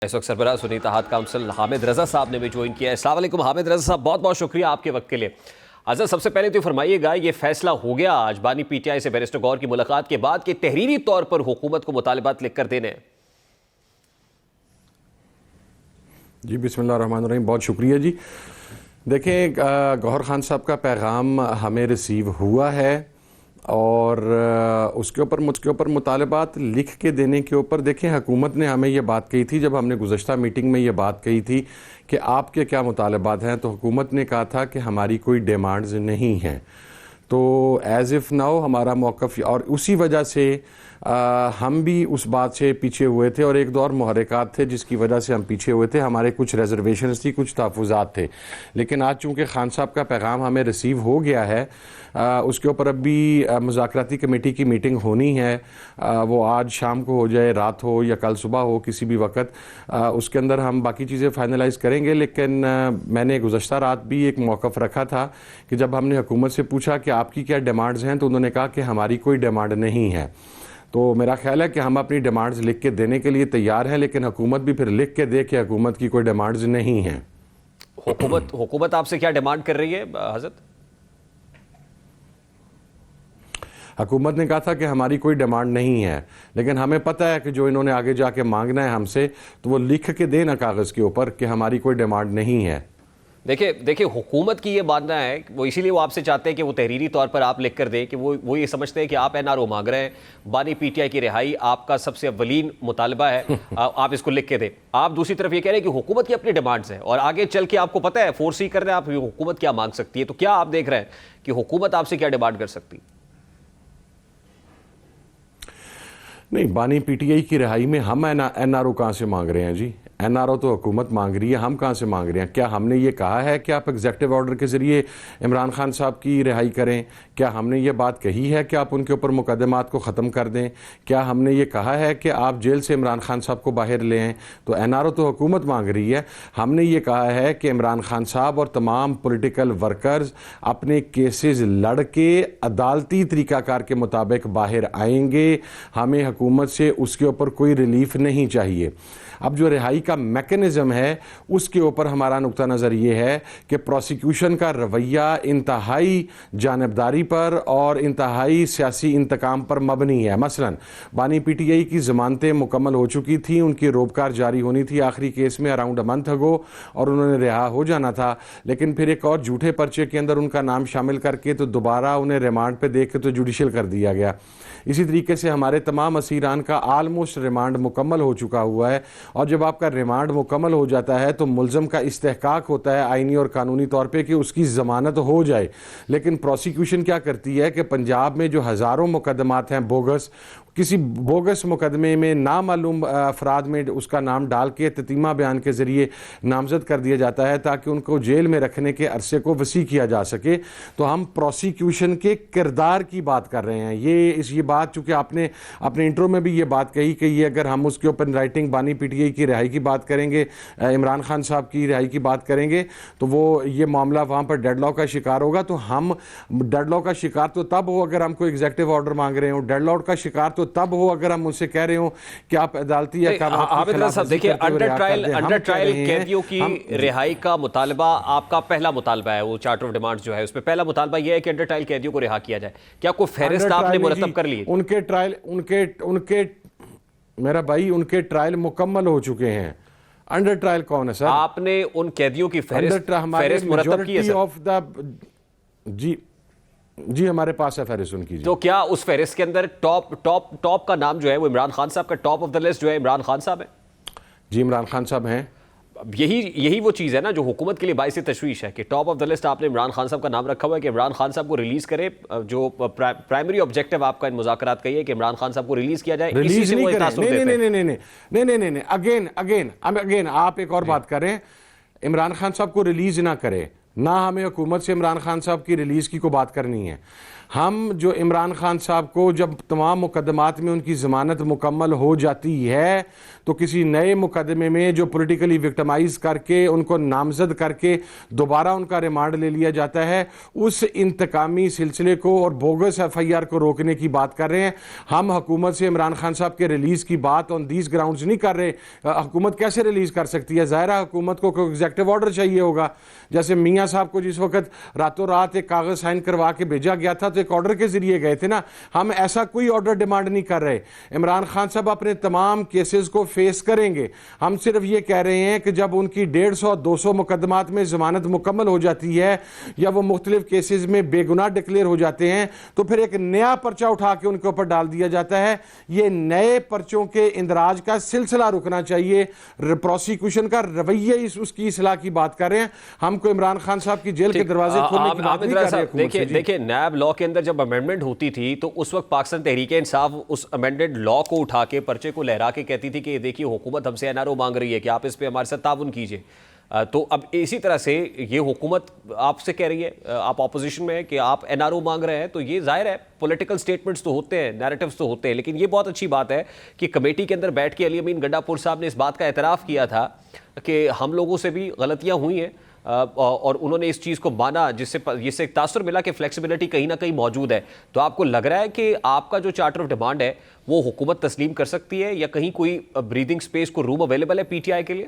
اس وقت سربراہ سنی اتحاد کونسل حامد رضا صاحب نے بھی جوائن کیا ہے۔ السلام علیکم حامد رضا صاحب، بہت بہت شکریہ آپ کے وقت کے لیے۔ حضرت سب سے پہلے تو فرمائیے گا، یہ فیصلہ ہو گیا آج بانی پی ٹی آئی سے بیرسٹر غور کی ملاقات کے بعد کہ تحریری طور پر حکومت کو مطالبات لکھ کر دینے ہیں؟ جی بسم اللہ الرحمن الرحیم، بہت شکریہ جی۔ دیکھیں، گوہر خان صاحب کا پیغام ہمیں ریسیو ہوا ہے اور اس کے اوپر مطالبات لکھ کے دینے کے اوپر دیکھیں، حکومت نے ہمیں یہ بات کہی تھی جب ہم نے گزشتہ میٹنگ میں یہ بات کہی تھی کہ آپ کے کیا مطالبات ہیں، تو حکومت نے کہا تھا کہ ہماری کوئی ڈیمانڈز نہیں ہیں۔ تو ایز اف ناؤ ہمارا موقف، اور اسی وجہ سے ہم بھی اس بات سے پیچھے ہوئے تھے، اور ایک دو اور محرکات تھے جس کی وجہ سے ہم پیچھے ہوئے تھے۔ ہمارے کچھ ریزرویشنز تھی، کچھ تحفظات تھے، لیکن آج چونکہ خان صاحب کا پیغام ہمیں ریسیو ہو گیا ہے، اس کے اوپر اب بھی مذاکراتی کمیٹی کی میٹنگ ہونی ہے، وہ آج شام کو ہو جائے، رات ہو یا کل صبح ہو، کسی بھی وقت اس کے اندر ہم باقی چیزیں فائنلائز کریں گے۔ لیکن میں نے گزشتہ رات بھی ایک موقف رکھا تھا کہ جب ہم نے حکومت سے پوچھا کہ آپ کی کیا ڈیمانڈز ہیں، تو انہوں نے کہا کہ ہماری کوئی ڈیمانڈ نہیں ہے۔ تو میرا خیال ہے کہ ہم اپنی ڈیمانڈز لکھ کے دینے کے لیے تیار ہیں، لیکن حکومت بھی پھر لکھ کے دے کہ حکومت کی کوئی ڈیمانڈز نہیں ہیں۔ حکومت آپ سے کیا ڈیمانڈ کر رہی ہے حضرت؟ حکومت نے کہا تھا کہ ہماری کوئی ڈیمانڈ نہیں ہے، لیکن ہمیں پتہ ہے کہ جو انہوں نے آگے جا کے مانگنا ہے ہم سے، تو وہ لکھ کے دینا کاغذ کے اوپر کہ ہماری کوئی ڈیمانڈ نہیں ہے۔ دیکھیں حکومت کی یہ ماننا ہے، وہ اسی لیے وہ آپ سے چاہتے ہیں کہ وہ تحریری طور پر آپ لکھ کر دیں کہ وہ یہ سمجھتے ہیں کہ آپ NRO مانگ رہے ہیں، بانی پی ٹی آئی کی رہائی آپ کا سب سے اولین مطالبہ ہے، آپ اس کو لکھ کے دیں۔ آپ دوسری طرف یہ کہہ رہے ہیں کہ حکومت کی اپنی ڈیمانڈز ہیں، اور آگے چل کے آپ کو پتہ ہے فورسی کر رہے ہیں آپ حکومت کیا مانگ سکتی ہے۔ تو کیا آپ دیکھ رہے ہیں کہ حکومت آپ سے کیا ڈیمانڈ کر سکتی؟ نہیں، بانی پی ٹی آئی کی رہائی میں ہم NRO کہاں سے مانگ رہے ہیں جی؟ NRO تو حکومت مانگ رہی ہے، ہم کہاں سے مانگ رہے ہیں؟ کیا ہم نے یہ کہا ہے کہ آپ ایگزیکٹو آرڈر کے ذریعے عمران خان صاحب کی رہائی کریں؟ کیا ہم نے یہ بات کہی ہے کہ آپ ان کے اوپر مقدمات کو ختم کر دیں؟ کیا ہم نے یہ کہا ہے کہ آپ جیل سے عمران خان صاحب کو باہر لے آئیں؟ تو NRO تو حکومت مانگ رہی ہے۔ ہم نے یہ کہا ہے کہ عمران خان صاحب اور تمام پولیٹیکل ورکرز اپنے کیسز لڑ کے عدالتی طریقہ کار کے مطابق باہر آئیں گے، ہمیں حکومت سے اس کے اوپر کوئی ریلیف نہیں چاہیے۔ اب جو رہائی کا میکنزم ہے، اس کے اوپر ہمارا نقطہ نظر یہ ہے کہ پروسیکیوشن کا رویہ انتہائی جانبداری پر اور انتہائی سیاسی انتقام پر مبنی ہے۔ مثلا بانی پی ٹی آئی کی ضمانتیں مکمل ہو چکی تھیں، ان کی روبکار جاری ہونی تھی آخری کیس میں اراؤنڈ اے منتھ اگو، اور انہوں نے رہا ہو جانا تھا، لیکن پھر ایک اور جھوٹے پرچے کے اندر ان کا نام شامل کر کے تو دوبارہ انہیں ریمانڈ پہ دے کے تو جوڈیشل کر دیا گیا۔ اسی طریقے سے ہمارے تمام اسیران کا آلموسٹ ریمانڈ مکمل ہو چکا ہوا ہے، اور جب آپ کا ریمانڈ مکمل ہو جاتا ہے تو ملزم کا استحقاق ہوتا ہے آئینی اور قانونی طور پہ کہ اس کی ضمانت ہو جائے۔ لیکن پروسیکیوشن کیا کرتی ہے کہ پنجاب میں جو ہزاروں مقدمات ہیں بوگس، کسی بوگس مقدمے میں نامعلوم افراد میں اس کا نام ڈال کے تتیمہ بیان کے ذریعے نامزد کر دیا جاتا ہے تاکہ ان کو جیل میں رکھنے کے عرصے کو وسیع کیا جا سکے۔ تو ہم پروسیکیوشن کے کردار کی بات کر رہے ہیں۔ یہ بات چونکہ آپ نے اپنے انٹرو میں بھی یہ بات کہی کہ یہ اگر ہم اس کے اوپر رائٹنگ بانی پی ٹی آئی کی رہائی کی بات کریں گے، عمران خان صاحب کی رہائی کی بات کریں گے، تو وہ یہ معاملہ وہاں پر ڈیڈ لاک کا شکار ہوگا۔ تو ہم ڈیڈ لاک کا شکار تو تب ہو اگر ہم کوئی ایگزیکٹو آرڈر مانگ رہے ہوں، ڈیڈ لاک کا شکار تو تب ہو اگر ہم ان سے کہہ رہے ہوں کہ آپ عدالتی احکامات کی خلاف ورزی کرتے ہوئے رہا کر دیں۔ انڈر ٹرائل قیدیوں کی رہائی کا مطالبہ آپ کا پہلا مطالبہ ہے، وہ چارٹر آف ڈیمانڈز جو ہے اس میں پہلا مطالبہ یہ ہے کہ انڈر ٹرائل قیدیوں کو رہا کیا جائے۔ کیا کوئی فہرست آپ نے مرتب کر لی؟ ان کے ٹرائل میرا بھائی ان کے ٹرائل مکمل ہو چکے ہیں۔ انڈر ٹرائل کون ہے سر؟ آپ نے ان قیدیوں کی فہرست مرتب کی ہے سر؟ جی ہمارے پاس ہے فہرست ان کی۔ تو کیا اس فہرست کے اندر ٹاپ کا نام جو ہے وہ عمران خان صاحب کا، ٹاپ آف دا لسٹ جو ہے عمران خان صاحب ہے؟ جی عمران خان صاحب ہیں۔ یہی وہ چیز ہے نا جو حکومت کے لیے باعث تشویش ہے کہ ٹاپ آف دا لسٹ آپ نے عمران خان صاحب کا نام رکھا ہوا ہے کہ عمران خان صاحب کو ریلیز کرے۔ جو پرائمری آبجیکٹو آپ کا ان مذاکرات کا یہ ہے کہ عمران خان صاحب کو ریلیز کیا جائے، اسی سے وہ تاثر دیتے ہیں۔ نہیں، اگین آپ ایک اور بات کریں، عمران خان صاحب کو ریلیز نہ کرے، نہ ہمیں حکومت سے عمران خان صاحب کی ریلیز کی کوئی بات کرنی ہے۔ ہم جو عمران خان صاحب کو جب تمام مقدمات میں ان کی ضمانت مکمل ہو جاتی ہے تو کسی نئے مقدمے میں جو پولیٹیکلی وکٹمائز کر کے ان کو نامزد کر کے دوبارہ ان کا ریمانڈ لے لیا جاتا ہے، اس انتقامی سلسلے کو اور بوگس ایف آئی آر کو روکنے کی بات کر رہے ہیں. ہم حکومت سے عمران خان صاحب کے ریلیز کی بات آن دیز گراؤنڈز نہیں کر رہے. حکومت کیسے ریلیز کر سکتی ہے؟ ظاہرہ حکومت کو کوئی ایگزیکٹو آرڈر چاہیے ہوگا. جیسے میاں صاحب کو جس وقت راتوں رات ایک کاغذ سائن کروا کے بھیجا گیا تھا تو ایک آرڈر کے ذریعے گئے تھے نا. ہم ایسا کوئی آرڈر ڈیمانڈ نہیں کر رہے. عمران خان صاحب اپنے تمام کیسز کو فیس کریں گے. ہم صرف یہ کہہ رہے ہیں کہ جب ان کی 150-200 مقدمات میں ضمانت مکمل ہو جاتی ہے یا وہ مختلف کیسز میں بے گناہ ڈکلیئر ہو جاتے ہیں تو پھر ایک نیا پرچہ اٹھا کے ان کے اوپر ڈال دیا جاتا ہے. یہ نئے پرچوں کے اندراج کا سلسلہ رکنا چاہیے. پروسیکیوشن کا رویہ اس کی اصلاح کی بات کر رہے ہیں. ہم کو عمران خان صاحب کی جیل کے دروازے کھولنے کی بات نہیں کر رہے. دیکھیں نیب لا کے اندر جب امینڈمنٹ ہوتی تھی تو اس وقت پاکستان تحریک انصاف اس امینڈڈ لا کو اٹھا کے پرچے کو لہرا کے کہتی تھی کہ دیکھیے حکومت ہم سے این آر او مانگ رہی ہے کہ آپ اس پہ ہمارے ساتھ تعاون کیجیے. تو اب اسی طرح سے یہ حکومت آپ سے کہہ رہی ہے، آپ اپوزیشن میں ہیں کہ آپ این آر او مانگ رہے ہیں، تو یہ ظاہر ہے پولیٹیکل سٹیٹمنٹس تو ہوتے ہیں، نیریٹیوز تو ہوتے ہیں، لیکن یہ بہت اچھی بات ہے کہ کمیٹی کے اندر بیٹھ کے علی امین گنڈا پور صاحب نے اس بات کا اعتراف کیا تھا کہ ہم لوگوں سے بھی غلطیاں ہوئی ہیں اور انہوں نے اس چیز کو مانا، جس سے ایک تاثر ملا کہ فلیکسیبلٹی کہیں نہ کہیں موجود ہے. تو آپ کو لگ رہا ہے کہ آپ کا جو چارٹر آف ڈیمانڈ ہے وہ حکومت تسلیم کر سکتی ہے یا کہیں کوئی بریدنگ سپیس کو روم اویلیبل ہے پی ٹی آئی کے لیے؟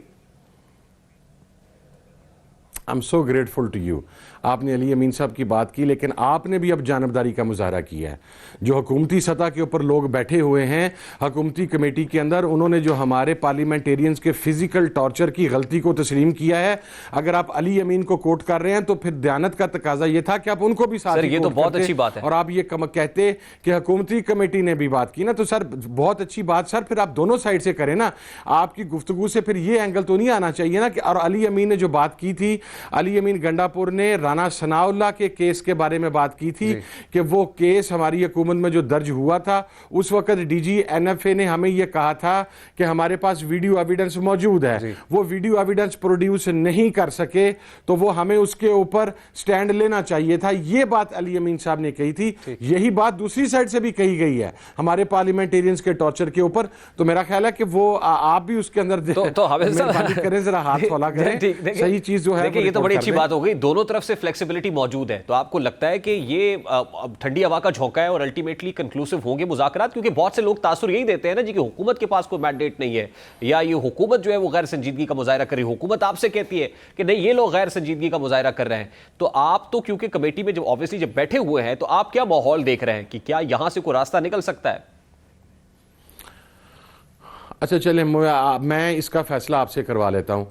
I'm so grateful to you. آپ نے علی امین صاحب کی بات کی، لیکن آپ نے بھی اب جانبداری کا مظاہرہ کیا ہے. جو حکومتی سطح کے اوپر لوگ بیٹھے ہوئے ہیں حکومتی کمیٹی کے اندر، انہوں نے جو ہمارے پارلیمنٹیرینز کے فزیکل ٹارچر کی غلطی کو تسلیم کیا ہے. اگر آپ علی امین کو کوٹ کر رہے ہیں تو پھر دیانت کا تقاضا یہ تھا کہ آپ ان کو بھی ساتھ یہ تو بہت اچھی بات ہے. اور آپ یہ کہتے کہ حکومتی کمیٹی نے بھی بات کی نا، تو سر بہت اچھی بات سر، پھر آپ دونوں سائڈ سے کریں نا. آپ کی گفتگو سے پھر یہ اینگل تو نہیں آنا چاہیے نا کہ اور علی امین نے جو بات کی تھی، علی امین گنڈا پور نے رانا ثناء اللہ کے کیس کے بارے میں بات کی تھی کہ وہ کیس ہماری حکومت میں جو درج ہوا تھا اس وقت D G N F A نے ہمیں یہ کہا تھا کہ ہمارے پاس ویڈیو ایویڈنس موجود ہے. وہ ویڈیو ایویڈنس پروڈیوس نہیں کر سکے تو وہ ہمیں اس کے اوپر سٹینڈ لینا چاہیے تھا. یہ بات علی امین صاحب نے کہی تھی. یہی بات دوسری سائڈ سے بھی کہی گئی ہے ہمارے پارلیمنٹیرینز کے ٹارچر کے اوپر. تو میرا خیال ہے کہ وہ آپ بھی اس کے اندر مہربانی کریں، ذرا ہاتھ کھولا کریں. صحیح چیز جو ہے یہ تو بڑی اچھی بات ہو گئی، دونوں طرف سے فلیکسیبلٹی موجود ہے. تو آپ کو لگتا ہے کہ یہ ٹھنڈی ہوا کا جھونکا ہے اور الٹیمیٹلی کنکلوسیو ہوں گے مذاکرات؟ کیونکہ بہت سے لوگ تاثر یہی دیتے ہیں نا جی کہ حکومت کے پاس کوئی مینڈیٹ نہیں ہے یا یہ حکومت جو ہے وہ غیر سنجیدگی کا مظاہرہ کر رہی ہے. حکومت آپ سے کہتی ہے کہ نہیں یہ لوگ غیر سنجیدگی کا مظاہرہ کر رہے ہیں. تو آپ تو کیونکہ کمیٹی میں جب آبویسلی جب بیٹھے ہوئے ہیں تو آپ کیا ماحول دیکھ رہے ہیں کہ کیا یہاں سے کوئی راستہ نکل سکتا ہے؟ اچھا چلیں میں اس کا فیصلہ آپ سے کروا لیتا ہوں.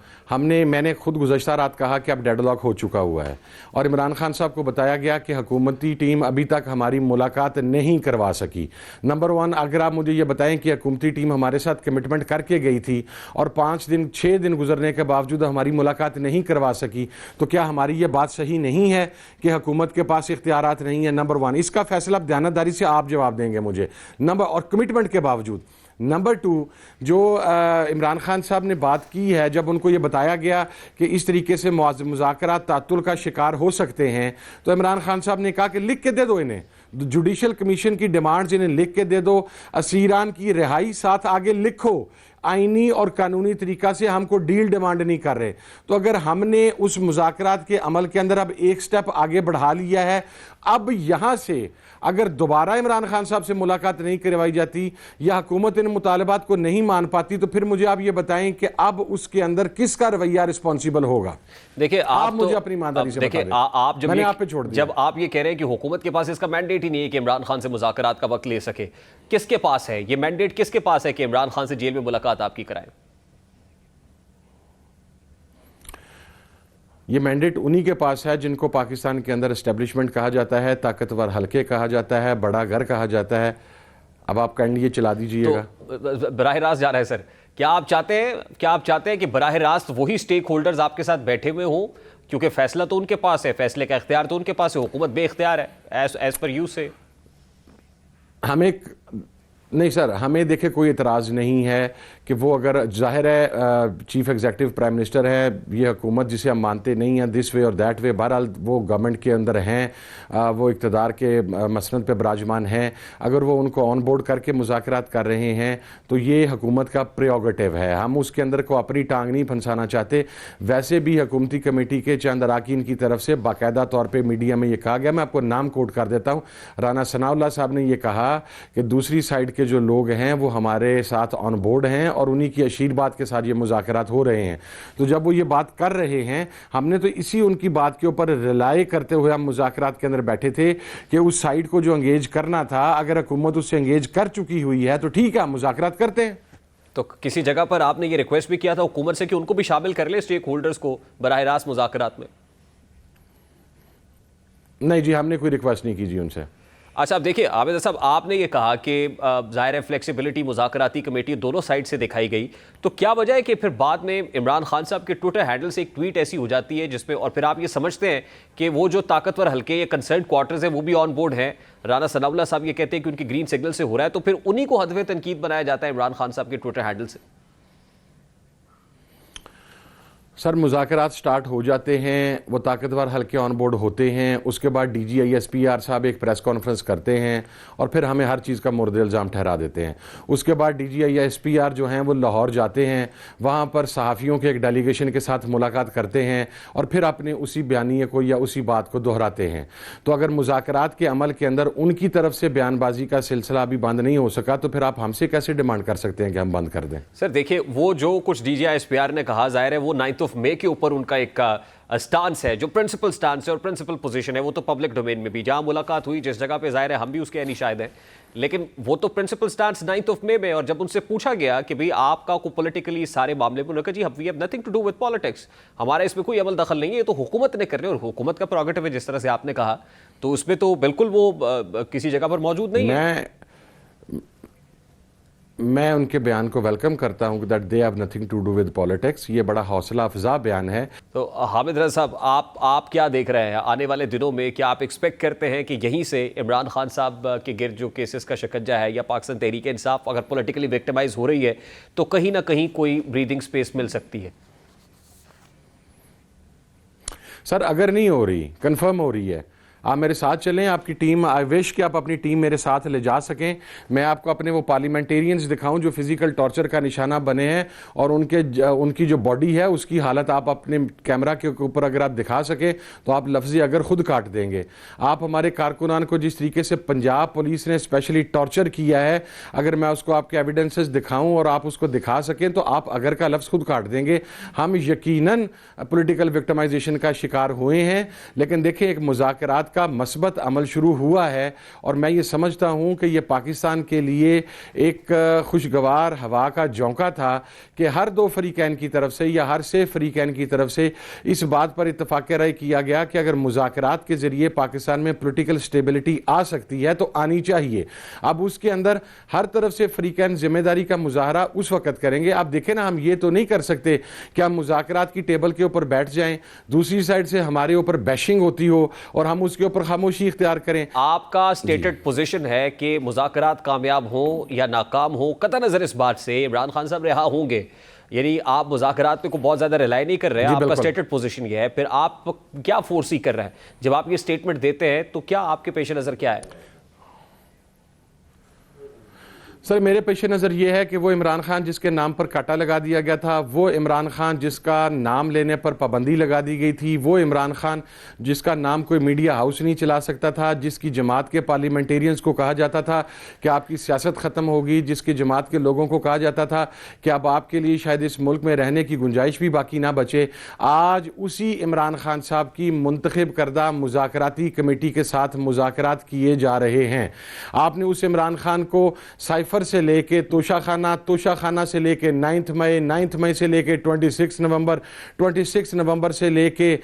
میں نے خود گزشتہ رات کہا کہ اب ڈیڈ لاک ہو چکا ہوا ہے اور عمران خان صاحب کو بتایا گیا کہ حکومتی ٹیم ابھی تک ہماری ملاقات نہیں کروا سکی. نمبر 1، اگر آپ مجھے یہ بتائیں کہ حکومتی ٹیم ہمارے ساتھ کمٹمنٹ کر کے گئی تھی اور 6 دن گزرنے کے باوجود ہماری ملاقات نہیں کروا سکی تو کیا ہماری یہ بات صحیح نہیں ہے کہ حکومت کے پاس اختیارات نہیں ہیں؟ نمبر 1، اس کا فیصلہ اب دیانتداری سے آپ جواب دیں گے مجھے. اور کمٹمنٹ کے باوجود. نمبر 2، جو عمران خان صاحب نے بات کی ہے، جب ان کو یہ بتایا گیا کہ اس طریقے سے مذاکرات تعطل کا شکار ہو سکتے ہیں تو عمران خان صاحب نے کہا کہ لکھ کے دے دو انہیں، جوڈیشل کمیشن کی ڈیمانڈز انہیں لکھ کے دے دو، اسیران کی رہائی ساتھ آگے لکھو. آئینی اور قانونی طریقہ سے ہم کو ڈیل ڈیمانڈ نہیں کر رہے. تو اگر ہم نے اس مذاکرات کے عمل کے اندر اب ایک سٹیپ آگے بڑھا لیا ہے، اب یہاں سے اگر دوبارہ عمران خان صاحب سے ملاقات نہیں کروائی جاتی یا حکومت ان مطالبات کو نہیں مان پاتی تو پھر مجھے آپ یہ بتائیں کہ اب اس کے اندر کس کا رویہ رسپانسیبل ہوگا؟ دیکھیں آپ مجھے اپنی ایمانداری سے بتا دیں. میں نے آپ پہ چھوڑ دیا. جب آپ یہ کہہ رہے ہیں کہ حکومت کے پاس اس کا مینڈیٹ ہی نہیں ہے کہ عمران خان سے مذاکرات کا وقت لے سکے، کس کے پاس ہے یہ مینڈیٹ؟ کس کے پاس ہے کہ عمران خان سے جیل میں ملاقات آپ کی کرائیں؟ یہ مینڈیٹ انہی کے پاس ہے جن کو پاکستان کے اندر اسٹیبلشمنٹ کہا جاتا ہے، طاقتور حلقے کہا جاتا ہے، بڑا گھر کہا جاتا ہے. اب آپ کائنڈلی یہ چلا دیجئے گا. براہ راست جا رہا ہے سر. کیا آپ چاہتے ہیں کہ براہ راست وہی سٹیک ہولڈرز آپ کے ساتھ بیٹھے ہوئے ہوں؟ کیونکہ فیصلہ تو ان کے پاس ہے، فیصلے کا اختیار تو ان کے پاس ہے، حکومت بے اختیار ہے ایز پر یو سے. نہیں سر، ہمیں دیکھے کوئی اعتراض نہیں ہے کہ وہ اگر ظاہر ہے چیف ایگزیکٹو پرائم منسٹر ہے, یہ حکومت جسے ہم مانتے نہیں ہیں دس وے اور دیٹ وے, بہرحال وہ گورنمنٹ کے اندر ہیں, وہ اقتدار کے مسند پہ براجمان ہیں, اگر وہ ان کو آن بورڈ کر کے مذاکرات کر رہے ہیں تو یہ حکومت کا پریوگیٹو ہے, ہم اس کے اندر کو اپنی ٹانگ نہیں پھنسانا چاہتے. ویسے بھی حکومتی کمیٹی کے چند اراکین کی طرف سے باقاعدہ طور پہ میڈیا میں یہ کہا گیا, میں آپ کو نام کوٹ کر دیتا ہوں, رانا ثناء اللہ صاحب نے یہ کہا کہ دوسری سائڈ کے جو لوگ ہیں وہ ہمارے ساتھ آن بورڈ ہیں اور انہی کی اشیر بات کے ساتھ یہ مذاکرات ہو رہے ہیں. تو جب وہ یہ بات کر رہے ہیں, ہم نے تو اسی ان کی بات کے اوپر ریلائی کرتے ہوئے ہم مذاکرات کے اندر بیٹھے تھے کہ اس سائڈ کو جو انگیج کرنا تھا, اگر حکومت اس سے انگیج کر چکی ہوئی ہے تو ٹھیک ہے, ہم مذاکرات کرتے ہیں. تو کسی جگہ پر آپ نے یہ ریکویسٹ بھی کیا تھا حکومت سے کہ ان کو بھی شامل کر لے اسٹیک ہولڈرز کو براہ راست مذاکرات میں؟ نہیں جی, ہم نے کوئی ریکویسٹ نہیں کی جی ان سے. اچھا اب دیکھیے عابد صاحب, آپ نے یہ کہا کہ ظاہر ہے فلیکسیبلٹی مذاکراتی کمیٹی دونوں سائڈ سے دکھائی گئی, تو کیا وجہ ہے کہ پھر بعد میں عمران خان صاحب کے ٹویٹر ہینڈل سے ایک ٹویٹ ایسی ہو جاتی ہے جس میں, اور پھر آپ یہ سمجھتے ہیں کہ وہ جو طاقتور حلقے یا کنسرنڈ کوارٹرز ہیں وہ بھی آن بورڈ ہیں, رانا ثناء اللہ صاحب یہ کہتے ہیں کہ ان کی گرین سگنل سے ہو رہا ہے, تو پھر انہی کو ہدف تنقید بنایا جاتا ہے عمران خان صاحب کے ٹویٹر ہینڈل سے؟ سر مذاکرات سٹارٹ ہو جاتے ہیں, وہ طاقتور حلقے آن بورڈ ہوتے ہیں, اس کے بعد D G I S P R صاحب ایک پریس کانفرنس کرتے ہیں اور پھر ہمیں ہر چیز کا مورد الزام ٹھہرا دیتے ہیں. اس کے بعد D G I S P R جو ہیں وہ لاہور جاتے ہیں, وہاں پر صحافیوں کے ایک ڈیلیگیشن کے ساتھ ملاقات کرتے ہیں اور پھر اپنے اسی بیانیے کو یا اسی بات کو دہراتے ہیں. تو اگر مذاکرات کے عمل کے اندر ان کی طرف سے بیان بازی کا سلسلہ ابھی بند نہیں ہو سکا تو پھر آپ ہم سے کیسے ڈیمانڈ کر سکتے ہیں کہ ہم بند کر دیں؟ سر دیکھیں, وہ جو کچھ D G I S P R نے کہا, ظاہر ہے وہ 9 مئی کے اوپر ان کا ایک سٹانس ہے, جو پرنسپل سٹانس ہے اور پرنسپل پوزیشن ہے, وہ تو پبلک ڈومین میں بھی جہاں ملاقات ہوئی جس جگہ پہ ظاہر ہے ہم بھی اس کے عینی شاہد ہیں, لیکن وہ تو پرنسپل سٹانس 9 مئی میں. اور جب ان سے پوچھا گیا کہ بھئی آپ کا کوئی پولیٹیکلی سارے معاملے میں, انہوں نے کہا جی we have nothing to do with politics, ہمارا اس میں کوئی عمل دخل نہیں ہے, یہ تو حکومت نے کر رہے ہیں اور حکومت کا پروگیٹو ہے جس طرح سے آپ نے کہا, تو اس میں تو بالکل وہ کسی جگہ پر موجود نہیں ہے. میں ان کے بیان کو ویلکم کرتا ہوں that they have nothing to do with politics. یہ بڑا حوصلہ افزا بیان ہے. تو حامد رضا صاحب, آپ کیا دیکھ رہے ہیں آنے والے دنوں میں؟ کیا آپ ایکسپیکٹ کرتے ہیں کہ یہیں سے عمران خان صاحب کے گرد جو کیسز کا شکنجہ ہے یا پاکستان تحریک انصاف اگر پولیٹیکلی وکٹمائز ہو رہی ہے تو کہیں نہ کہیں کوئی بریدنگ سپیس مل سکتی ہے؟ سر اگر نہیں ہو رہی, کنفرم ہو رہی ہے, آپ میرے ساتھ چلیں, آپ کی ٹیم, آئی وش کہ آپ اپنی ٹیم میرے ساتھ لے جا سکیں. میں آپ کو اپنے وہ پارلیمنٹیرینز دکھاؤں جو فزیکل ٹارچر کا نشانہ بنے ہیں اور ان کی جو باڈی ہے اس کی حالت آپ اپنے کیمرہ کے اوپر اگر آپ دکھا سکیں تو آپ لفظی اگر خود کاٹ دیں گے. آپ ہمارے کارکنان کو جس طریقے سے پنجاب پولیس نے اسپیشلی ٹارچر کیا ہے, اگر میں اس کو آپ کے ایویڈنسز دکھاؤں اور آپ اس کو دکھا سکیں تو آپ اگر کا لفظ خود کاٹ دیں گے. ہم یقیناً پولیٹیکل وکٹمائزیشن کا شکار ہوئے ہیں, لیکن دیکھیں ایک مذاکرات کا مثبت عمل شروع ہوا ہے اور میں یہ سمجھتا ہوں کہ یہ پاکستان کے لیے ایک خوشگوار ہوا کا جھونکا تھا کہ ہر دو فریقین کی طرف سے یا ہر سے فریقین کی طرف سے اس بات پر اتفاق رائے کیا گیا کہ اگر مذاکرات کے ذریعے پاکستان میں پولیٹیکل سٹیبلٹی آ سکتی ہے تو آنی چاہیے. اب اس کے اندر ہر طرف سے فریقین ذمہ داری کا مظاہرہ اس وقت کریں گے. آپ دیکھیں نا, ہم یہ تو نہیں کر سکتے کہ ہم مذاکرات کی ٹیبل کے اوپر بیٹھ جائیں, دوسری سائڈ سے ہمارے اوپر بیشنگ ہوتی ہو اور ہم اس کے اوپر خاموشی اختیار کریں. آپ کا سٹیٹڈ پوزیشن ہے کہ مذاکرات کامیاب ہوں یا ناکام ہوں, قطع نظر اس بات سے عمران خان صاحب رہا ہوں گے, یعنی آپ مذاکرات پہ کو بہت زیادہ ریلائی نہیں کر رہے ہیں, آپ کا سٹیٹڈ پوزیشن یہ ہے, پھر آپ کیا فورسی کر رہے ہیں جب آپ یہ سٹیٹمنٹ دیتے ہیں, تو کیا آپ کے پیش نظر کیا ہے؟ سر میرے پیش نظر یہ ہے کہ وہ عمران خان جس کے نام پر کاٹا لگا دیا گیا تھا, وہ عمران خان جس کا نام لینے پر پابندی لگا دی گئی تھی, وہ عمران خان جس کا نام کوئی میڈیا ہاؤس نہیں چلا سکتا تھا, جس کی جماعت کے پارلیمنٹیرینز کو کہا جاتا تھا کہ آپ کی سیاست ختم ہوگی, جس کی جماعت کے لوگوں کو کہا جاتا تھا کہ اب آپ کے لیے شاید اس ملک میں رہنے کی گنجائش بھی باقی نہ بچے, آج اسی عمران خان صاحب کی منتخب کردہ مذاکراتی کمیٹی کے ساتھ مذاکرات کیے جا رہے ہیں. آپ نے اس عمران خان کو سے لے کے توشہ خانہ سے لے کے 9 مئی سے لے کے 26 نومبر سے لے کے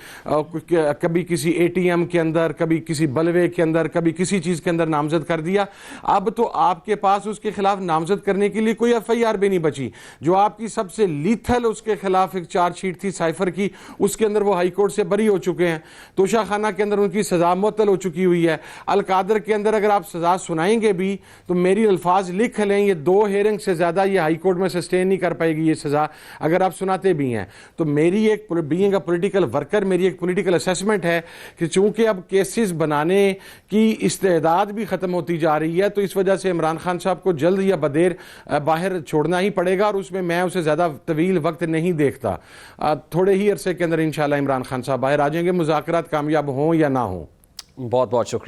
کبھی کسی اے ٹی ایم کے اندر, کبھی کسی بلوے کے اندر, کبھی کسی چیز کے اندر نامزد کر دیا. اب تو آپ کے پاس اس کے خلاف نامزد کرنے کے لیے کوئی ایف آئی آر بھی نہیں بچی. جو آپ کی سب سے لیتھل اس کے خلاف ایک چارج شیٹ تھی سائفر کی, اس کے اندر وہ ہائی کورٹ سے بری ہو چکے ہیں. توشہ خانہ کے اندر ان کی سزا معطل ہو چکی ہوئی ہے. القادر کے اندر اگر آپ سزا سنائیں گے بھی تو میری الفاظ لکھ لکھ لیں یہ 2 ہیئرنگ سے زیادہ یہ ہائی کورٹ میں سسٹین نہیں کر پائے گی یہ سزا اگر آپ سناتے بھی ہیں. تو میری ایک بینگ اے پولیٹیکل ورکر میری ایک پولیٹیکل اسیسمنٹ ہے کہ چونکہ اب کیسز بنانے کی استعداد بھی ختم ہوتی جا رہی ہے تو اس وجہ سے عمران خان صاحب کو جلد یا بدیر باہر چھوڑنا ہی پڑے گا, اور اس میں اسے زیادہ طویل وقت نہیں دیکھتا. تھوڑے ہی عرصے کے اندر انشاءاللہ عمران خان صاحب باہر آ جائیں گے, مذاکرات کامیاب ہوں یا نہ ہوں. بہت بہت شکریہ.